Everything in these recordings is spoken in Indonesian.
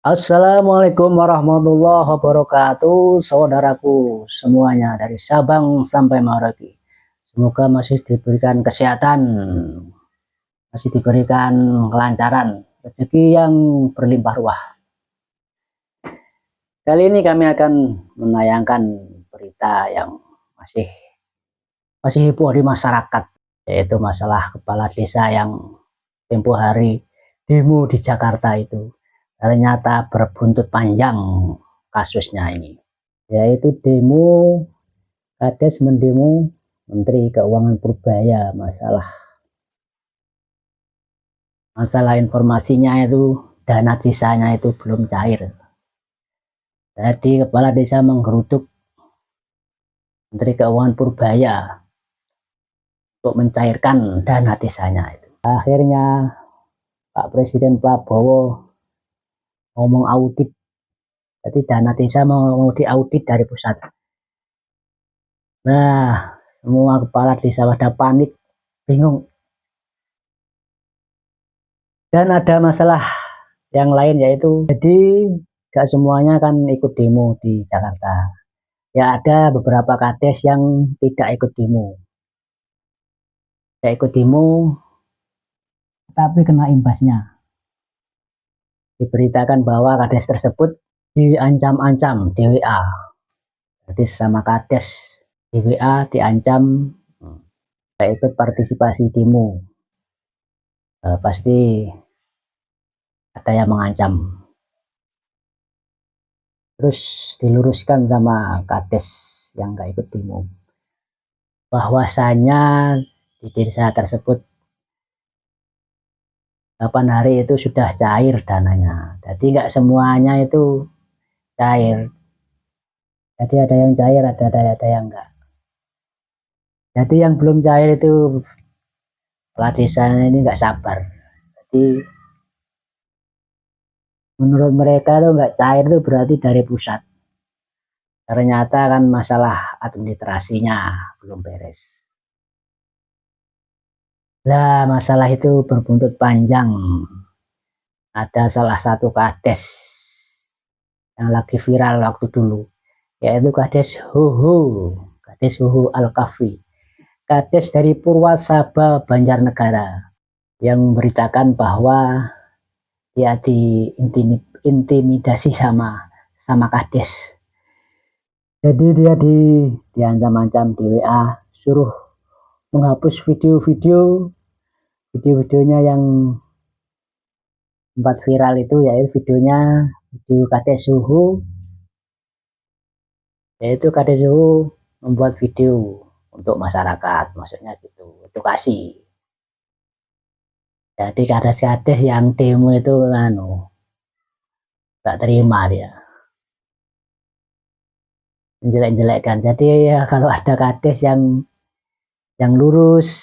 Assalamualaikum warahmatullahi wabarakatuh, saudaraku semuanya dari Sabang sampai Merauke. Semoga masih diberikan kesehatan, masih diberikan kelancaran, rezeki yang berlimpah ruah. Kali ini kami akan menayangkan berita yang masih masih heboh di masyarakat, yaitu masalah kepala desa yang tempo hari demo di Jakarta itu ternyata berbuntut panjang kasusnya ini, yaitu demo Kades mendemo Menteri Keuangan Purbaya. Masalah informasinya itu dana desanya itu belum cair. Jadi kepala desa menggeruduk Menteri Keuangan Purbaya untuk mencairkan dana desanya itu. Akhirnya Pak Presiden Prabowo ngomong audit. Jadi dana desa mau diaudit dari pusat. Nah, semua kepala desa pada panik, bingung. Dan ada masalah yang lain, yaitu jadi gak semuanya kan ikut demo di Jakarta. Ya ada beberapa kades yang tidak ikut demo. Tidak ikut demo, tapi kena imbasnya. Diberitakan bahwa kades tersebut diancam-ancam di WA. Jadi sama kades di WA diancam tidak ikut partisipasi demo. Pasti ada yang mengancam. Terus diluruskan sama kades yang gak ikut demo, bahwasanya di desa tersebut 8 hari itu sudah cair dananya. Jadi nggak semuanya itu cair. Jadi ada yang cair, ada yang enggak. Jadi yang belum cair itu kepala desanya ini nggak sabar. Jadi menurut mereka tuh nggak cair itu berarti dari pusat. Ternyata kan masalah administrasinya belum beres. Nah, masalah itu berbuntut panjang. Ada salah satu kades yang lagi viral waktu dulu, yaitu Kades Huhu, Kades Huhu Al-Kafi, Kades dari Purwasaba Banjarnegara, yang memberitakan bahwa dia diintimidasi sama Kades. Jadi dia diancam-ancam di WA, suruh menghapus videonya yang sempat viral itu, yaitu video Kades Huhu, yaitu Kades Huhu membuat video untuk masyarakat, maksudnya gitu, edukasi. Jadi kades-kades yang demo itu gak terima dia, menjelek-jelekkan. Jadi ya kalau ada kades yang lurus,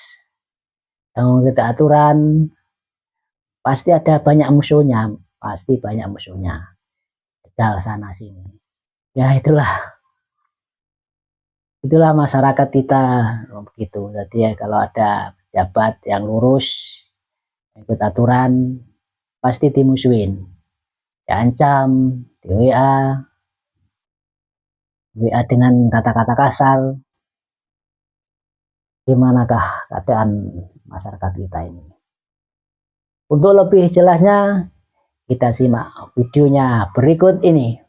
yang kita aturan, pasti ada banyak musuhnya, Jedal sana sini. Ya itulah masyarakat kita begitu. Jadi ya kalau ada pejabat yang lurus, ikut aturan, pasti dimusuhin, diancam, di WA dengan kata-kata kasar. Gimanakah keadaan masyarakat kita ini? Untuk lebih jelasnya, kita simak videonya berikut ini.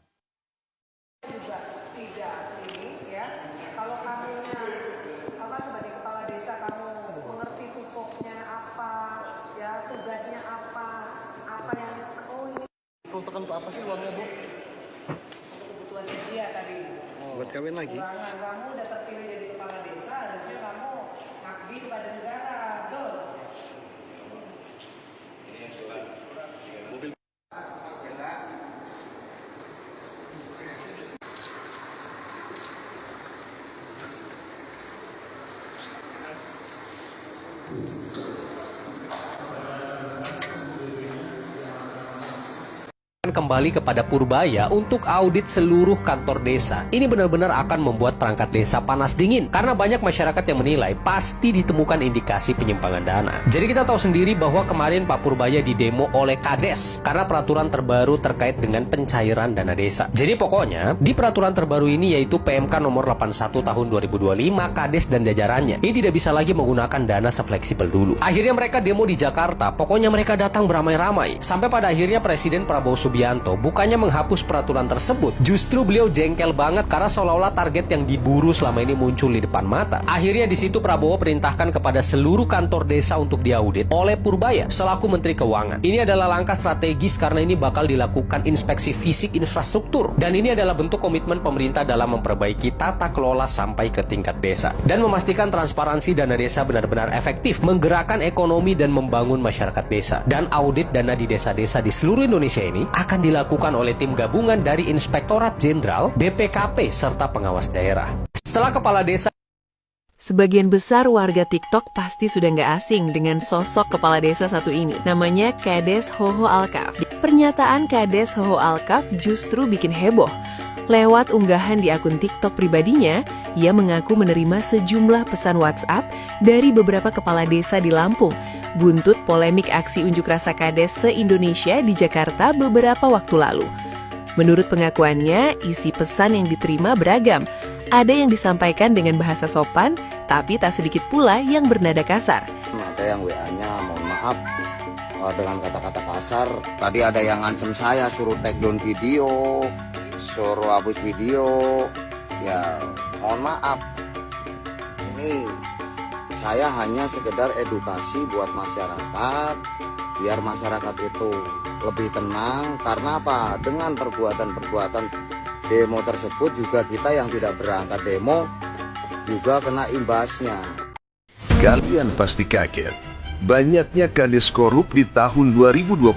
Peruntukan untuk apa sih uangnya, Bu? Kebutuhan dia tadi. Buat kawin lagi? Kamu udah terpilih jadi kepala desa, harusnya kamu ngabdi kepada negara, betul? Mobil. kembali kepada Purbaya untuk audit seluruh kantor desa. Ini benar-benar akan membuat perangkat desa panas dingin karena banyak masyarakat yang menilai pasti ditemukan indikasi penyimpangan dana. Jadi kita tahu sendiri bahwa kemarin Pak Purbaya didemo oleh Kades karena peraturan terbaru terkait dengan pencairan dana desa. Jadi pokoknya di peraturan terbaru ini yaitu PMK nomor 81 tahun 2025, Kades dan jajarannya ini tidak bisa lagi menggunakan dana sefleksibel dulu. Akhirnya mereka demo di Jakarta, pokoknya mereka datang beramai-ramai. Sampai pada akhirnya Presiden Prabowo Subianto bukannya menghapus peraturan tersebut, justru beliau jengkel banget karena seolah-olah target yang diburu selama ini muncul di depan mata. Akhirnya di situ Prabowo perintahkan kepada seluruh kantor desa untuk diaudit oleh Purbaya selaku Menteri Keuangan. Ini adalah langkah strategis karena ini bakal dilakukan inspeksi fisik infrastruktur dan ini adalah bentuk komitmen pemerintah dalam memperbaiki tata kelola sampai ke tingkat desa dan memastikan transparansi dana desa benar-benar efektif menggerakkan ekonomi dan membangun masyarakat desa. Dan audit dana di desa-desa di seluruh Indonesia ini akan dilakukan oleh tim gabungan dari Inspektorat Jenderal, BPKP, serta pengawas daerah. Setelah kepala desa. Sebagian besar warga TikTok pasti sudah nggak asing dengan sosok kepala desa satu ini. Namanya Kades Hoho Alkaf. Pernyataan Kades Hoho Alkaf justru bikin heboh. Lewat unggahan di akun TikTok pribadinya, ia mengaku menerima sejumlah pesan WhatsApp dari beberapa kepala desa di Lampung, buntut polemik aksi unjuk rasa Kades se-Indonesia di Jakarta beberapa waktu lalu. Menurut pengakuannya, isi pesan yang diterima beragam. Ada yang disampaikan dengan bahasa sopan, tapi tak sedikit pula yang bernada kasar. Ada yang WA-nya, mohon maaf dengan kata-kata kasar. Tadi ada yang ngancem saya, suruh take down video, suruh hapus video. Ya, mohon maaf. Ini saya hanya sekedar edukasi buat masyarakat, biar masyarakat itu lebih tenang. Karena apa? Dengan perbuatan-perbuatan demo tersebut juga kita yang tidak berangkat demo juga kena imbasnya. Kalian pasti kaget. Banyaknya kades korup di tahun 2025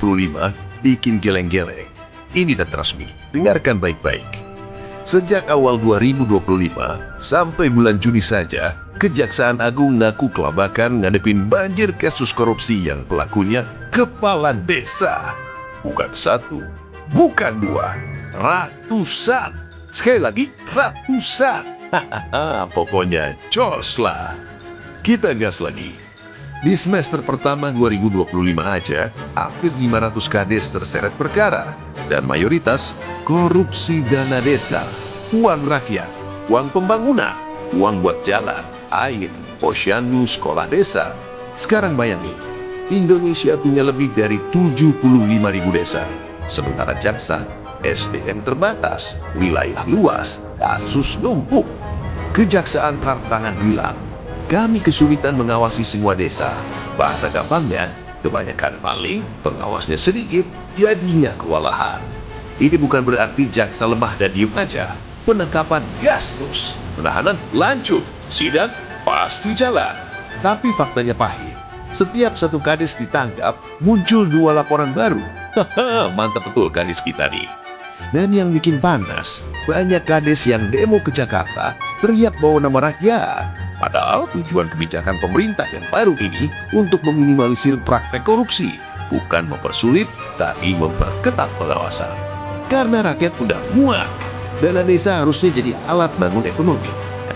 bikin geleng-geleng. Ini data resmi. Dengarkan baik-baik. Sejak awal 2025 sampai bulan Juni saja, Kejaksaan Agung ngaku kelabakan ngadepin banjir kasus korupsi yang pelakunya kepala desa. Bukan satu, bukan dua, ratusan. Sekali lagi, ratusan. Pokoknya jos lah. Kita gas lagi. Di semester pertama 2025 aja, hampir 500 kades terseret perkara. Dan mayoritas korupsi dana desa, uang rakyat, uang pembangunan, uang buat jalan, air, posyandu, sekolah desa. Sekarang bayangin, Indonesia punya lebih dari 75.000 desa. Sementara jaksa, SDM terbatas, wilayah luas, kasus numpuk. Kejaksaan tantangan bilang, kami kesulitan mengawasi semua desa. Bahasa gampangnya, kebanyakan maling, pengawasnya sedikit, jadinya kewalahan. Ini bukan berarti jaksa lemah dan diem aja. Penangkapan gas terus, penahanan lanjut, sidang pasti jalan. Tapi faktanya pahit. Setiap satu kades ditangkap, muncul 2 laporan baru. Haha, mantap betul kades kita nih. Dan yang bikin panas, banyak kades yang demo ke Jakarta teriak bawa nama rakyat. Padahal tujuan kebijakan pemerintah yang baru ini untuk meminimalisir praktek korupsi, bukan mempersulit, tapi memperketat pengawasan. Karena rakyat udah muak, dana desa harusnya jadi alat bangun ekonomi.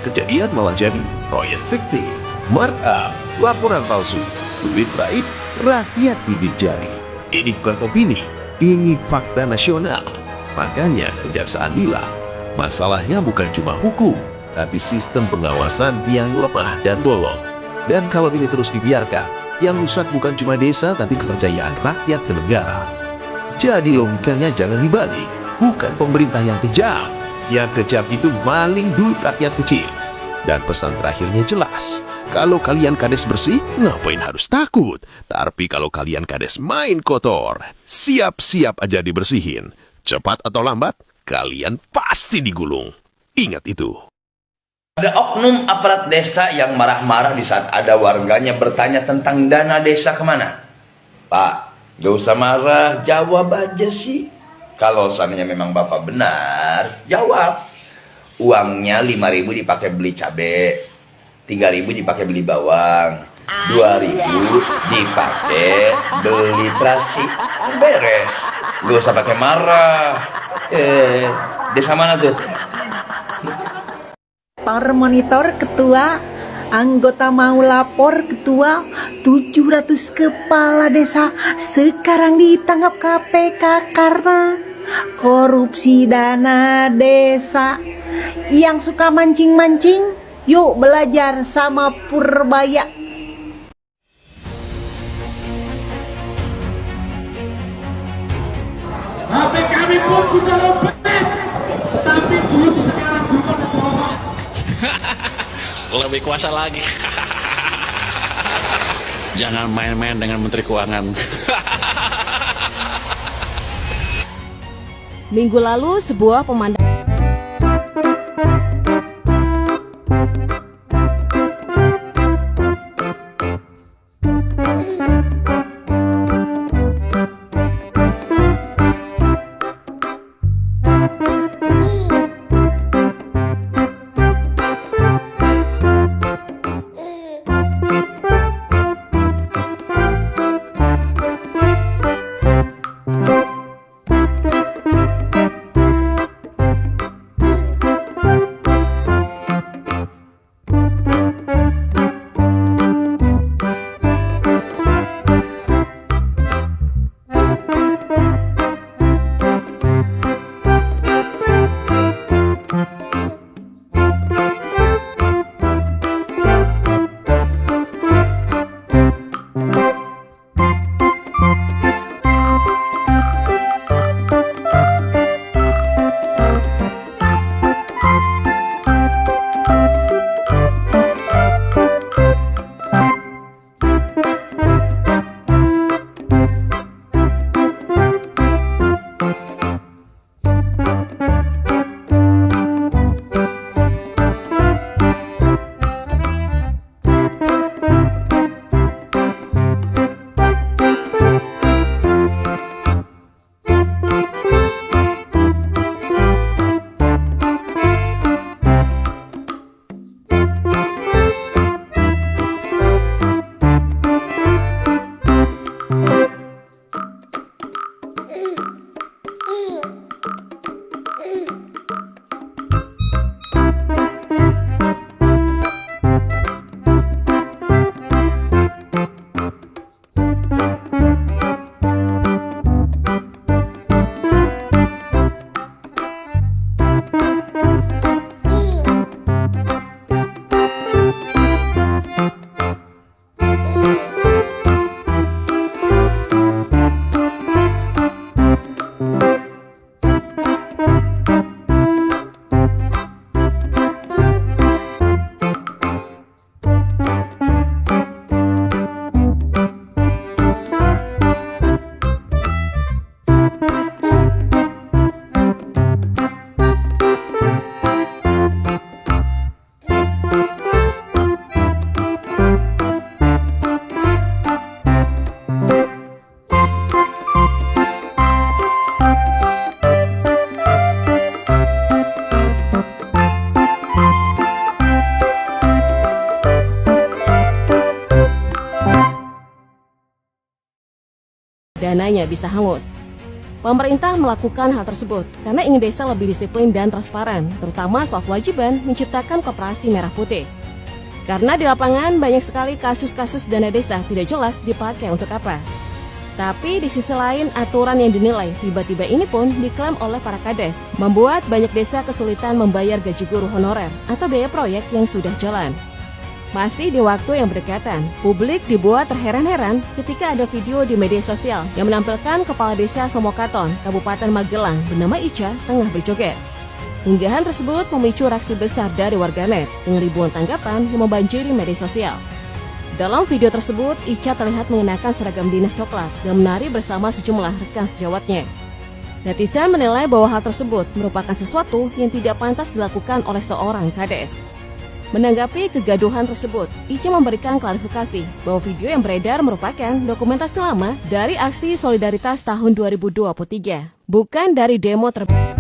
Kejadian malah jadi proyek fiktif, markup, laporan palsu, duit baik, rakyat gigit jari. Ini bukan opini, ini fakta nasional. Makanya kejaksaan bilang, masalahnya bukan cuma hukum, tapi sistem pengawasan yang lemah dan bolong. Dan kalau ini terus dibiarkan, yang rusak bukan cuma desa, tapi kepercayaan rakyat ke negara. Jadi logikanya jangan dibalik, bukan pemerintah yang kejam. Yang kejam itu maling duit rakyat kecil. Dan pesan terakhirnya jelas, kalau kalian kades bersih, ngapain harus takut? Tapi kalau kalian kades main kotor, siap-siap aja dibersihin. Cepat atau lambat, kalian pasti digulung. Ingat itu. Ada oknum aparat desa yang marah-marah di saat ada warganya bertanya tentang dana desa kemana. Pak, gak usah marah, jawab aja sih. Kalau seandainya memang Bapak benar, jawab. Uangnya 5.000 dipakai beli cabai, 3.000 dipakai beli bawang, 2.000 dipakai beli terasi. Beres. Gak usah pakai marah. Desa mana tuh? Monitor ketua, anggota mau lapor ketua, 700 kepala desa sekarang ditangkap KPK karena korupsi dana desa. Yang suka mancing-mancing, yuk belajar sama Purbaya. HP kami pun sudah lobet, tapi belum sekarang belum ada jawaban. Lebih kuasa lagi. Jangan main-main dengan Menteri Keuangan. Minggu lalu sebuah pemandangan dananya bisa hangus. Pemerintah melakukan hal tersebut karena ingin desa lebih disiplin dan transparan, terutama soal kewajiban menciptakan koperasi merah putih. Karena di lapangan banyak sekali kasus-kasus dana desa tidak jelas dipakai untuk apa. Tapi di sisi lain, aturan yang dinilai tiba-tiba ini pun diklaim oleh para kades, membuat banyak desa kesulitan membayar gaji guru honorer atau biaya proyek yang sudah jalan. Masih di waktu yang berdekatan, publik dibuat terheran-heran ketika ada video di media sosial yang menampilkan Kepala Desa Somokaton, Kabupaten Magelang bernama Ica tengah berjoget. Unggahan tersebut memicu reaksi besar dari warganet dengan ribuan tanggapan yang membanjiri media sosial. Dalam video tersebut, Ica terlihat mengenakan seragam dinas coklat dan menari bersama sejumlah rekan sejawatnya. Netizen menilai bahwa hal tersebut merupakan sesuatu yang tidak pantas dilakukan oleh seorang kades. Menanggapi kegaduhan tersebut, Ica memberikan klarifikasi bahwa video yang beredar merupakan dokumentasi lama dari aksi solidaritas tahun 2023, bukan dari demo terbaru.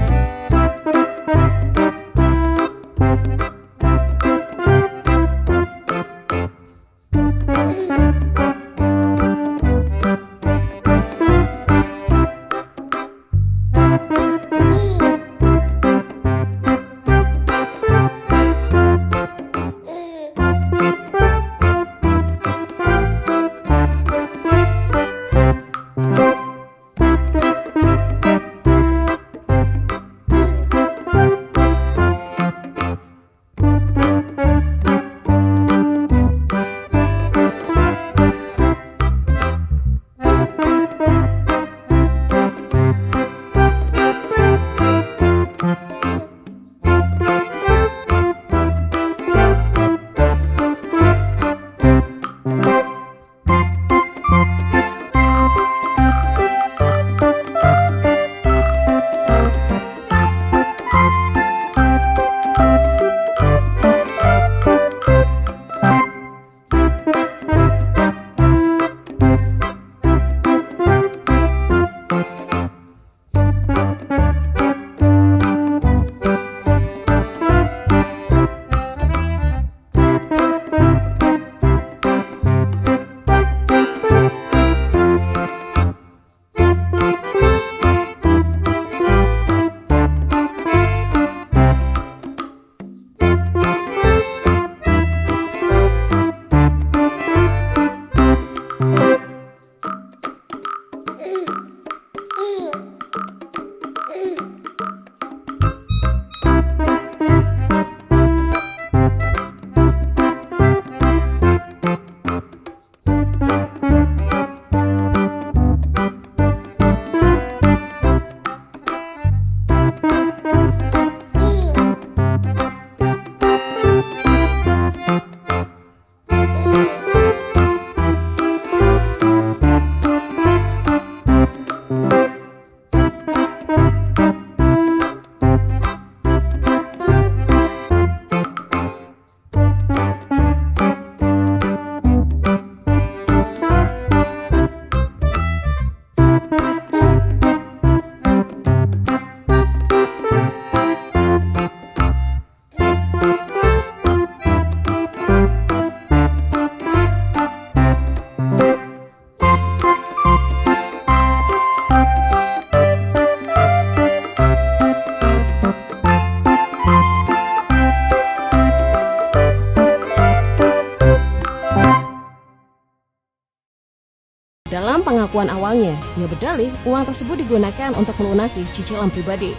Dalam pengakuan awalnya, ia berdalih uang tersebut digunakan untuk melunasi cicilan pribadi.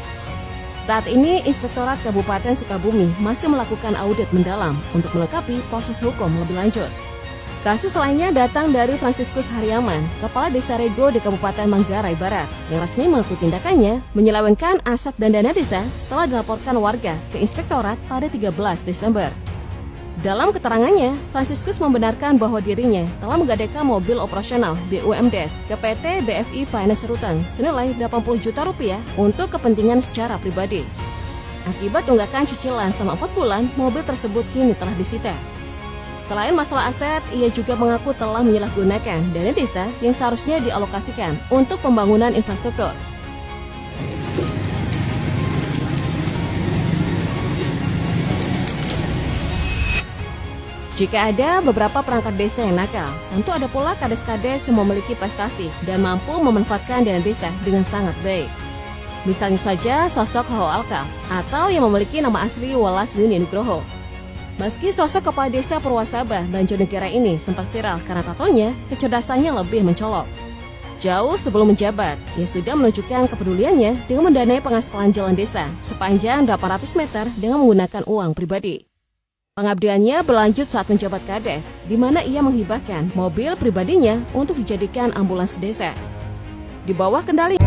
Saat ini, Inspektorat Kabupaten Sukabumi masih melakukan audit mendalam untuk melengkapi proses hukum lebih lanjut. Kasus lainnya datang dari Fransiskus Haryaman, Kepala Desa Rego di Kabupaten Manggarai Barat, yang resmi mengaku tindakannya menyelewengkan aset dan dana desa setelah dilaporkan warga ke Inspektorat pada 13 Desember. Dalam keterangannya, Fransiskus membenarkan bahwa dirinya telah menggadaikan mobil operasional BUMDes ke PT BFI Finance Ruteng senilai 80 juta rupiah untuk kepentingan secara pribadi. Akibat tunggakan cicilan selama 4 bulan, mobil tersebut kini telah disita. Selain masalah aset, ia juga mengaku telah menyalahgunakan dana desa yang seharusnya dialokasikan untuk pembangunan infrastruktur. Jika ada beberapa perangkat desa yang nakal, tentu ada pula kades-kades yang memiliki prestasi dan mampu memanfaatkan dana desa dengan sangat baik. Misalnya saja sosok Hoho Alkaf atau yang memiliki nama asli Walas Yuni Nugroho. Meski sosok kepala desa Purwasabah Banjarnegara ini sempat viral karena tatonya, kecerdasannya lebih mencolok. Jauh sebelum menjabat, ia sudah menunjukkan kepeduliannya dengan mendanai pengaspalan jalan desa sepanjang 800 meter dengan menggunakan uang pribadi. Pengabdiannya berlanjut saat menjabat kades, di mana ia menghibahkan mobil pribadinya untuk dijadikan ambulans desa. Di bawah kendali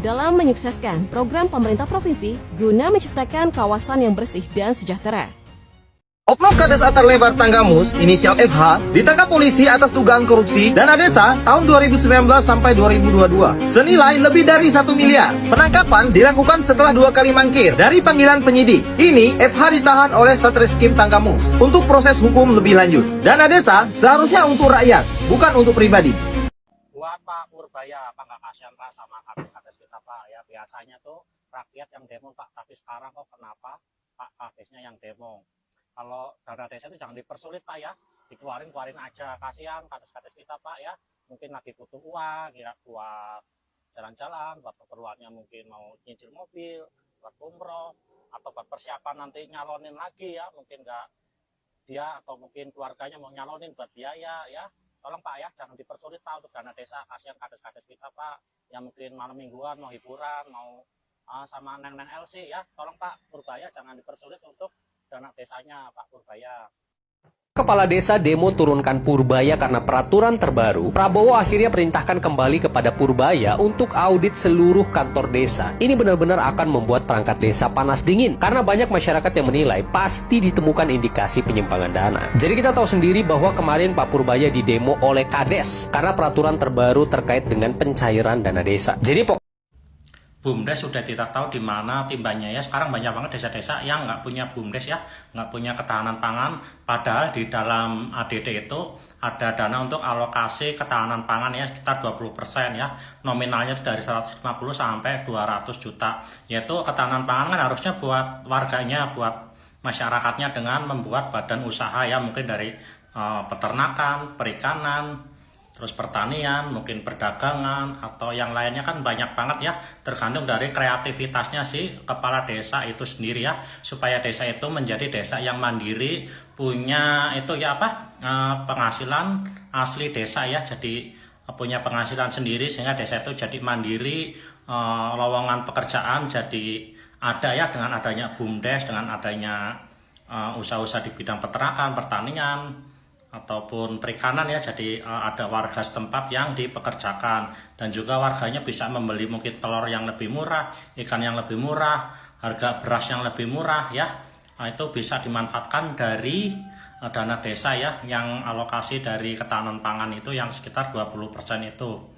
dalam menyukseskan program pemerintah provinsi guna menciptakan kawasan yang bersih dan sejahtera. Oknum Kades Atar Lebar Tanggamus, inisial FH, ditangkap polisi atas dugaan korupsi dana desa tahun 2019 sampai 2022 senilai lebih dari 1 miliar. Penangkapan dilakukan setelah 2 kali mangkir dari panggilan penyidik. Ini FH ditahan oleh Satreskrim Tanggamus untuk proses hukum lebih lanjut. Dana desa seharusnya untuk rakyat, bukan untuk pribadi. Buat Pak Purbaya, Pak nggak kasihan Pak sama kades-kades kita Pak ya. Biasanya tuh rakyat yang demo Pak, tapi sekarang kok kenapa Pak kadesnya yang demo? Kalau dana desa itu jangan dipersulit Pak ya, dikeluarin aja, kasihan kades-kades kita Pak ya, mungkin lagi butuh uang ya buat jalan-jalan, buat keperluannya mungkin mau nyicil mobil, buat umroh, atau buat persiapan nanti nyalonin lagi ya, mungkin nggak dia atau mungkin keluarganya mau nyalonin buat biaya ya, tolong Pak ya, jangan dipersulit Pak untuk dana desa, kasihan kades-kades kita Pak, yang mungkin malam mingguan mau hiburan, mau sama neng-neng LC ya, tolong Pak Purbaya jangan dipersulit untuk dana desanya Pak Purbaya. Kepala desa demo turunkan Purbaya karena peraturan terbaru. Prabowo akhirnya perintahkan kembali kepada Purbaya untuk audit seluruh kantor desa. Ini benar-benar akan membuat perangkat desa panas dingin karena banyak masyarakat yang menilai pasti ditemukan indikasi penyimpangan dana. Jadi kita tahu sendiri bahwa kemarin Pak Purbaya didemo oleh Kades karena peraturan terbaru terkait dengan pencairan dana desa. Jadi BUMDes sudah tidak tahu di mana timbanya ya. Sekarang banyak banget desa-desa yang nggak punya BUMDes ya, nggak punya ketahanan pangan. Padahal di dalam ADD itu ada dana untuk alokasi ketahanan pangan ya sekitar 20% ya. Nominalnya itu dari 150 sampai 200 juta. Yaitu ketahanan pangan kan harusnya buat warganya, buat masyarakatnya dengan membuat badan usaha ya, mungkin dari peternakan, perikanan, terus pertanian, mungkin perdagangan, atau yang lainnya kan banyak banget ya, tergantung dari kreativitasnya si kepala desa itu sendiri ya, supaya desa itu menjadi desa yang mandiri, punya itu ya penghasilan asli desa ya, jadi punya penghasilan sendiri sehingga desa itu jadi mandiri, lowongan pekerjaan jadi ada ya dengan adanya BUMDes, dengan adanya usaha-usaha di bidang peternakan, pertanian, ataupun perikanan ya, jadi ada warga setempat yang dipekerjakan dan juga warganya bisa membeli mungkin telur yang lebih murah, ikan yang lebih murah, harga beras yang lebih murah ya, itu bisa dimanfaatkan dari dana desa ya, yang alokasi dari ketahanan pangan itu yang sekitar 20% itu,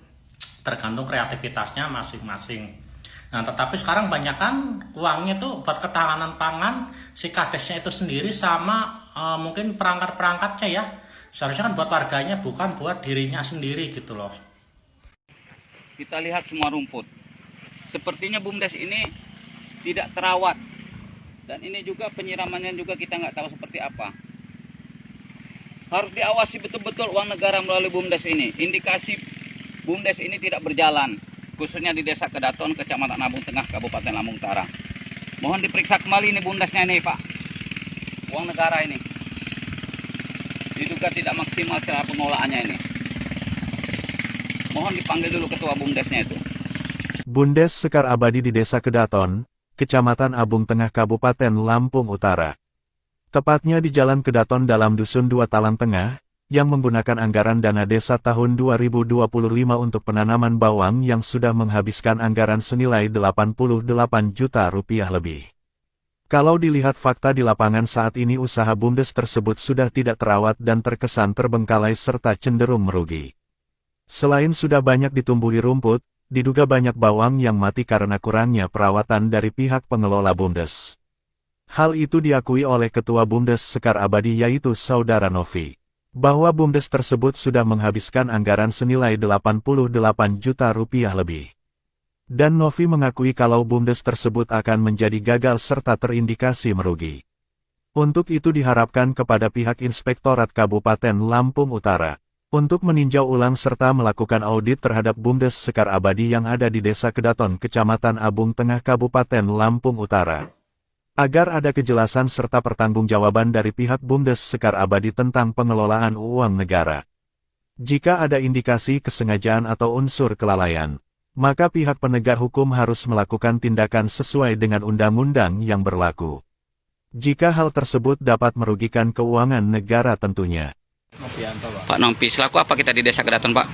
tergantung kreativitasnya masing-masing. Nah, tetapi sekarang banyak kan uangnya tuh buat ketahanan pangan si kadesnya itu sendiri sama mungkin perangkat-perangkatnya ya. Seharusnya kan buat warganya, bukan buat dirinya sendiri gitu loh. Kita lihat semua rumput. Sepertinya BUMDes ini tidak terawat. Dan ini juga penyiramannya juga kita nggak tahu seperti apa. Harus diawasi betul-betul uang negara melalui BUMDes ini. Indikasi BUMDes ini tidak berjalan. Khususnya di Desa Kedaton, Kecamatan Abung Tengah, Kabupaten Lampung Utara. Mohon diperiksa kembali ini BUMDesnya ini Pak. Uang negara ini diduga tidak maksimal cara pengelolaannya ini. Mohon dipanggil dulu ketua BUMDesnya itu. BUMDes Sekar Abadi di Desa Kedaton, Kecamatan Abung Tengah, Kabupaten Lampung Utara. Tepatnya di Jalan Kedaton dalam Dusun 2 Talang Tengah, yang menggunakan anggaran dana desa tahun 2025 untuk penanaman bawang yang sudah menghabiskan anggaran senilai 88 juta rupiah lebih. Kalau dilihat fakta di lapangan saat ini usaha BUMDes tersebut sudah tidak terawat dan terkesan terbengkalai serta cenderung merugi. Selain sudah banyak ditumbuhi rumput, diduga banyak bawang yang mati karena kurangnya perawatan dari pihak pengelola BUMDes. Hal itu diakui oleh Ketua BUMDes Sekar Abadi yaitu Saudara Novi, bahwa BUMDes tersebut sudah menghabiskan anggaran senilai 88 juta rupiah lebih. Dan Novi mengakui kalau BUMDes tersebut akan menjadi gagal serta terindikasi merugi. Untuk itu diharapkan kepada pihak Inspektorat Kabupaten Lampung Utara, untuk meninjau ulang serta melakukan audit terhadap BUMDes Sekar Abadi yang ada di Desa Kedaton, Kecamatan Abung Tengah, Kabupaten Lampung Utara. Agar ada kejelasan serta pertanggungjawaban dari pihak BUMDes Sekar Abadi tentang pengelolaan uang negara. Jika ada indikasi kesengajaan atau unsur kelalaian, maka pihak penegak hukum harus melakukan tindakan sesuai dengan undang-undang yang berlaku. Jika hal tersebut dapat merugikan keuangan negara tentunya. Pak Novi, selaku apa kita di Desa Kedaton Pak?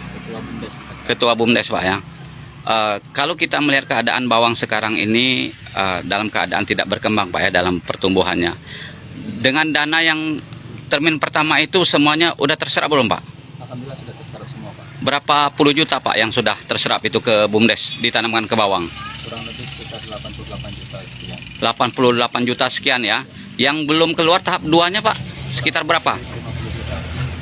Ketua BUMDes Pak ya. Kalau kita melihat keadaan bawang sekarang ini dalam keadaan tidak berkembang Pak ya dalam pertumbuhannya. Dengan dana yang termin pertama itu semuanya udah terserap belum Pak? Alhamdulillah sudah terserap semua Pak. Berapa puluh juta Pak yang sudah terserap itu ke BUMDes ditanamkan ke bawang? Kurang lebih sekitar 88 juta sekian. 88 juta sekian ya. Yang belum keluar tahap 2-nya Pak, sekitar berapa?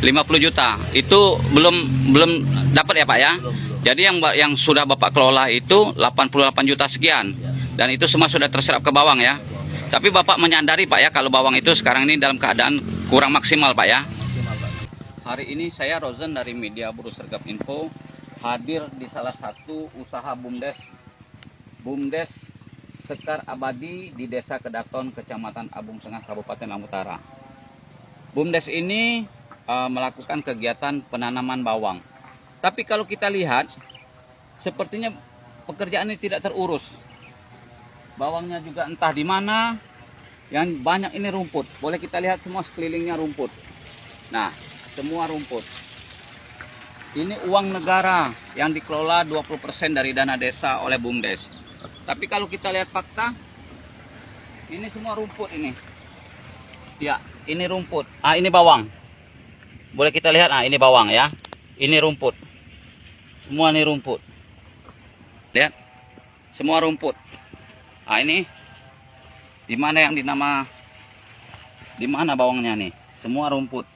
50 juta. Itu belum dapat ya Pak ya? Jadi yang sudah Bapak kelola itu 88 juta sekian. Dan itu semua sudah terserap ke bawang ya. Tapi Bapak menyadari Pak ya kalau bawang itu sekarang ini dalam keadaan kurang maksimal Pak ya. Hari ini saya Rozen dari Media Buruh Sergap Info hadir di salah satu usaha BUMDes Sekar Abadi di Desa Kedaton, Kecamatan Abung Tengah, Kabupaten Lampung Utara. BUMDes ini melakukan kegiatan penanaman bawang. Tapi kalau kita lihat, sepertinya pekerjaan ini tidak terurus. Bawangnya juga entah di mana, yang banyak ini rumput. Boleh kita lihat semua sekelilingnya rumput. Nah, semua rumput. Ini uang negara yang dikelola 20% dari dana desa oleh BUMDes. Tapi kalau kita lihat fakta, ini semua rumput ini. Ya, ini rumput. Ini bawang. Boleh kita lihat, ini bawang ya. Ini rumput. Semua ini rumput. Lihat. Semua rumput. Ini di mana yang dinama, di mana bawangnya nih? Semua rumput.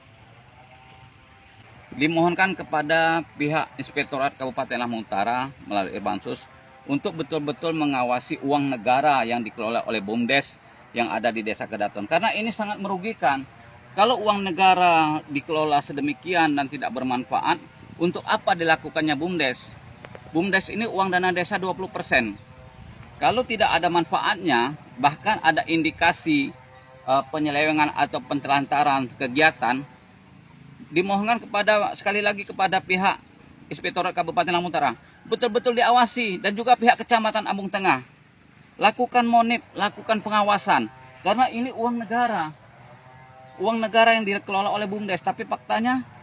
Dimohonkan kepada pihak Inspektorat Kabupaten Lampung Utara melalui Irbansus untuk betul-betul mengawasi uang negara yang dikelola oleh BUMDes yang ada di Desa Kedaton. Karena ini sangat merugikan. Kalau uang negara dikelola sedemikian dan tidak bermanfaat, untuk apa dilakukannya BUMDes? BUMDes ini uang dana desa 20%. Kalau tidak ada manfaatnya, bahkan ada indikasi penyelewengan atau pentelantaran kegiatan, dimohonkan sekali lagi kepada pihak Inspektorat Kabupaten Lampung Utara betul-betul diawasi, dan juga pihak Kecamatan Abung Tengah lakukan monip, lakukan pengawasan, karena ini uang negara yang dikelola oleh BUMDes. Tapi faktanya